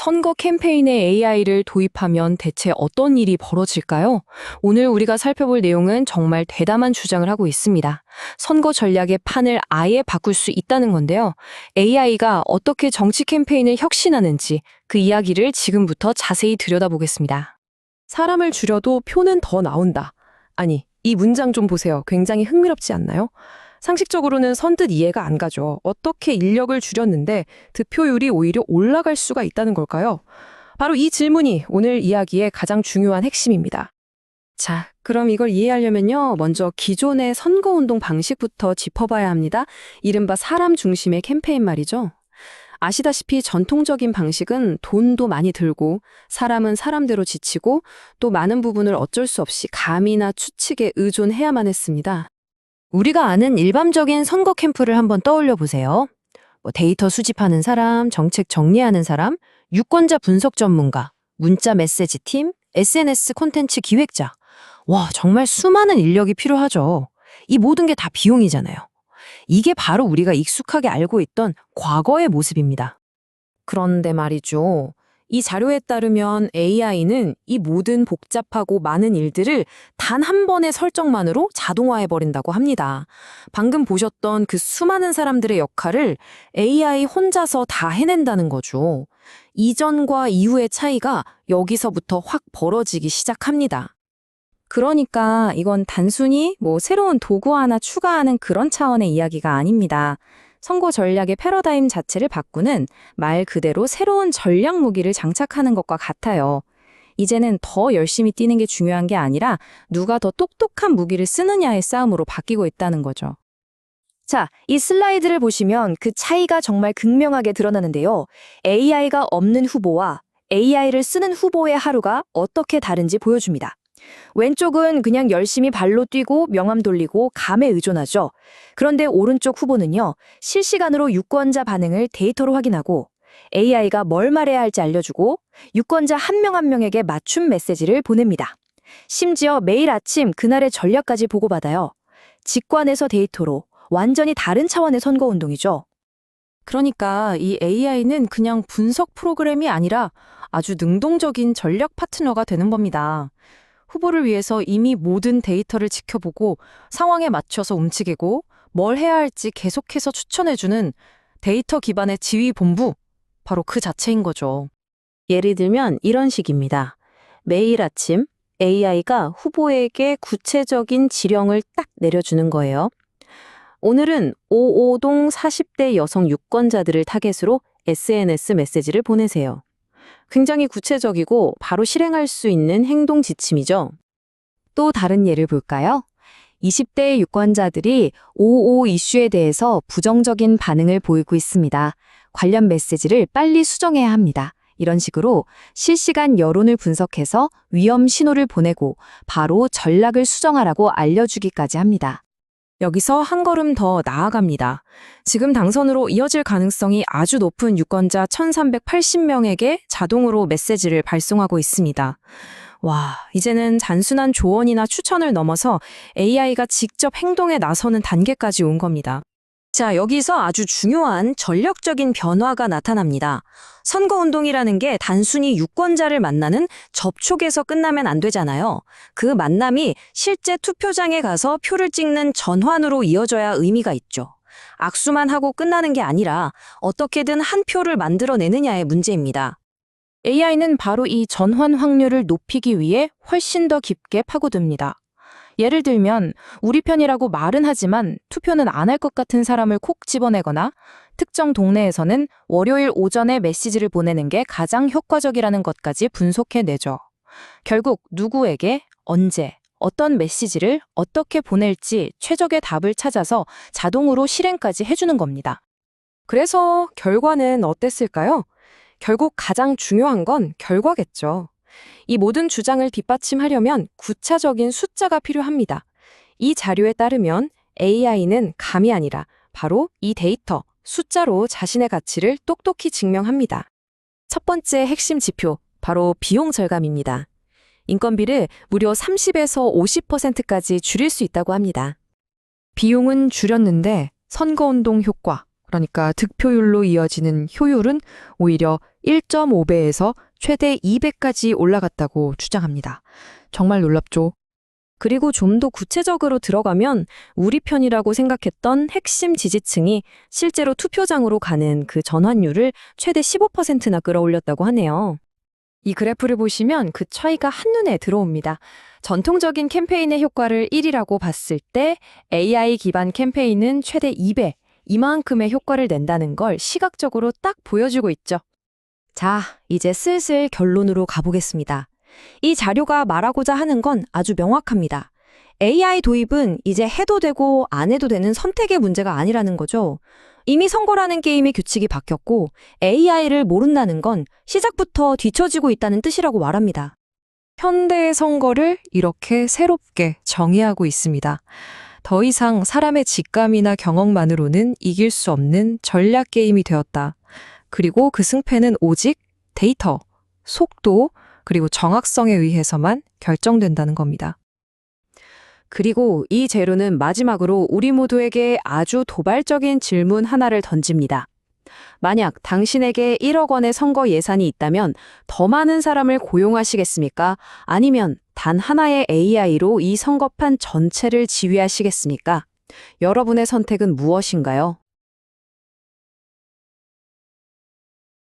선거 캠페인에 AI를 도입하면 대체 어떤 일이 벌어질까요? 오늘 우리가 살펴볼 내용은 정말 대담한 주장을 하고 있습니다. 선거 전략의 판을 아예 바꿀 수 있다는 건데요. AI가 어떻게 정치 캠페인을 혁신하는지 그 이야기를 지금부터 자세히 들여다보겠습니다. 사람을 줄여도 표는 더 나온다. 아니, 이 문장 좀 보세요. 굉장히 흥미롭지 않나요? 상식적으로는 선뜻 이해가 안 가죠. 어떻게 인력을 줄였는데 득표율이 오히려 올라갈 수가 있다는 걸까요? 바로 이 질문이 오늘 이야기의 가장 중요한 핵심입니다. 자, 그럼 이걸 이해하려면요. 먼저 기존의 선거운동 방식부터 짚어봐야 합니다. 이른바 사람 중심의 캠페인 말이죠. 아시다시피 전통적인 방식은 돈도 많이 들고 사람은 사람대로 지치고 또 많은 부분을 어쩔 수 없이 감이나 추측에 의존해야만 했습니다. 우리가 아는 일반적인 선거 캠프를 한번 떠올려 보세요. 데이터 수집하는 사람, 정책 정리하는 사람, 유권자 분석 전문가, 문자 메시지 팀, SNS 콘텐츠 기획자. 와, 정말 수많은 인력이 필요하죠. 이 모든 게 다 비용이잖아요. 이게 바로 우리가 익숙하게 알고 있던 과거의 모습입니다. 그런데 말이죠. 이 자료에 따르면 AI는 이 모든 복잡하고 많은 일들을 단 한 번의 설정만으로 자동화해버린다고 합니다. 방금 보셨던 그 수많은 사람들의 역할을 AI 혼자서 다 해낸다는 거죠. 이전과 이후의 차이가 여기서부터 확 벌어지기 시작합니다. 그러니까 이건 단순히 새로운 도구 하나 추가하는 그런 차원의 이야기가 아닙니다. 선거 전략의 패러다임 자체를 바꾸는 말 그대로 새로운 전략 무기를 장착하는 것과 같아요. 이제는 더 열심히 뛰는 게 중요한 게 아니라 누가 더 똑똑한 무기를 쓰느냐의 싸움으로 바뀌고 있다는 거죠. 자, 이 슬라이드를 보시면 그 차이가 정말 극명하게 드러나는데요. AI가 없는 후보와 AI를 쓰는 후보의 하루가 어떻게 다른지 보여줍니다. 왼쪽은 그냥 열심히 발로 뛰고 명함 돌리고 감에 의존하죠. 그런데 오른쪽 후보는요, 실시간으로 유권자 반응을 데이터로 확인하고 AI가 뭘 말해야 할지 알려주고 유권자 한 명 한 명에게 맞춤 메시지를 보냅니다. 심지어 매일 아침 그날의 전략까지 보고받아요. 직관에서 데이터로 완전히 다른 차원의 선거운동이죠. 그러니까 이 AI는 그냥 분석 프로그램이 아니라 아주 능동적인 전략 파트너가 되는 겁니다. 후보를 위해서 이미 모든 데이터를 지켜보고 상황에 맞춰서 움직이고 뭘 해야 할지 계속해서 추천해주는 데이터 기반의 지휘본부, 바로 그 자체인 거죠. 예를 들면 이런 식입니다. 매일 아침 AI가 후보에게 구체적인 지령을 딱 내려주는 거예요. 오늘은 55동 40대 여성 유권자들을 타겟으로 SNS 메시지를 보내세요. 굉장히 구체적이고 바로 실행할 수 있는 행동 지침이죠. 또 다른 예를 볼까요? 20대 유권자들이 5.5 이슈에 대해서 부정적인 반응을 보이고 있습니다. 관련 메시지를 빨리 수정해야 합니다. 이런 식으로 실시간 여론을 분석해서 위험 신호를 보내고 바로 전략을 수정하라고 알려주기까지 합니다. 여기서 한 걸음 더 나아갑니다. 지금 당선으로 이어질 가능성이 아주 높은 유권자 1380명에게 자동으로 메시지를 발송하고 있습니다. 와, 이제는 단순한 조언이나 추천을 넘어서 AI가 직접 행동에 나서는 단계까지 온 겁니다. 자, 여기서 아주 중요한 전략적인 변화가 나타납니다. 선거운동이라는 게 단순히 유권자를 만나는 접촉에서 끝나면 안 되잖아요. 그 만남이 실제 투표장에 가서 표를 찍는 전환으로 이어져야 의미가 있죠. 악수만 하고 끝나는 게 아니라 어떻게든 한 표를 만들어내느냐의 문제입니다. AI는 바로 이 전환 확률을 높이기 위해 훨씬 더 깊게 파고듭니다. 예를 들면 우리 편이라고 말은 하지만 투표는 안 할 것 같은 사람을 콕 집어내거나 특정 동네에서는 월요일 오전에 메시지를 보내는 게 가장 효과적이라는 것까지 분석해내죠. 결국 누구에게, 언제, 어떤 메시지를 어떻게 보낼지 최적의 답을 찾아서 자동으로 실행까지 해주는 겁니다. 그래서 결과는 어땠을까요? 결국 가장 중요한 건 결과겠죠. 이 모든 주장을 뒷받침하려면 구체적인 숫자가 필요합니다. 이 자료에 따르면 AI는 감이 아니라 바로 이 데이터, 숫자로 자신의 가치를 똑똑히 증명합니다. 첫 번째 핵심 지표, 바로 비용 절감입니다. 인건비를 무려 30에서 50%까지 줄일 수 있다고 합니다. 비용은 줄였는데 선거운동 효과, 그러니까 득표율로 이어지는 효율은 오히려 1.5배에서 최대 2배까지 올라갔다고 주장합니다. 정말 놀랍죠? 그리고 좀 더 구체적으로 들어가면 우리 편이라고 생각했던 핵심 지지층이 실제로 투표장으로 가는 그 전환율을 최대 15%나 끌어올렸다고 하네요. 이 그래프를 보시면 그 차이가 한눈에 들어옵니다. 전통적인 캠페인의 효과를 1이라고 봤을 때 AI 기반 캠페인은 최대 2배, 이만큼의 효과를 낸다는 걸 시각적으로 딱 보여주고 있죠. 자, 이제 슬슬 결론으로 가보겠습니다. 이 자료가 말하고자 하는 건 아주 명확합니다. AI 도입은 이제 해도 되고 안 해도 되는 선택의 문제가 아니라는 거죠. 이미 선거라는 게임의 규칙이 바뀌었고 AI를 모른다는 건 시작부터 뒤처지고 있다는 뜻이라고 말합니다. 현대의 선거를 이렇게 새롭게 정의하고 있습니다. 더 이상 사람의 직감이나 경험만으로는 이길 수 없는 전략 게임이 되었다. 그리고 그 승패는 오직 데이터, 속도, 그리고 정확성에 의해서만 결정된다는 겁니다. 그리고 이 재료는 마지막으로 우리 모두에게 아주 도발적인 질문 하나를 던집니다. 만약 당신에게 1억 원의 선거 예산이 있다면 더 많은 사람을 고용하시겠습니까? 아니면 단 하나의 AI로 이 선거판 전체를 지휘하시겠습니까? 여러분의 선택은 무엇인가요?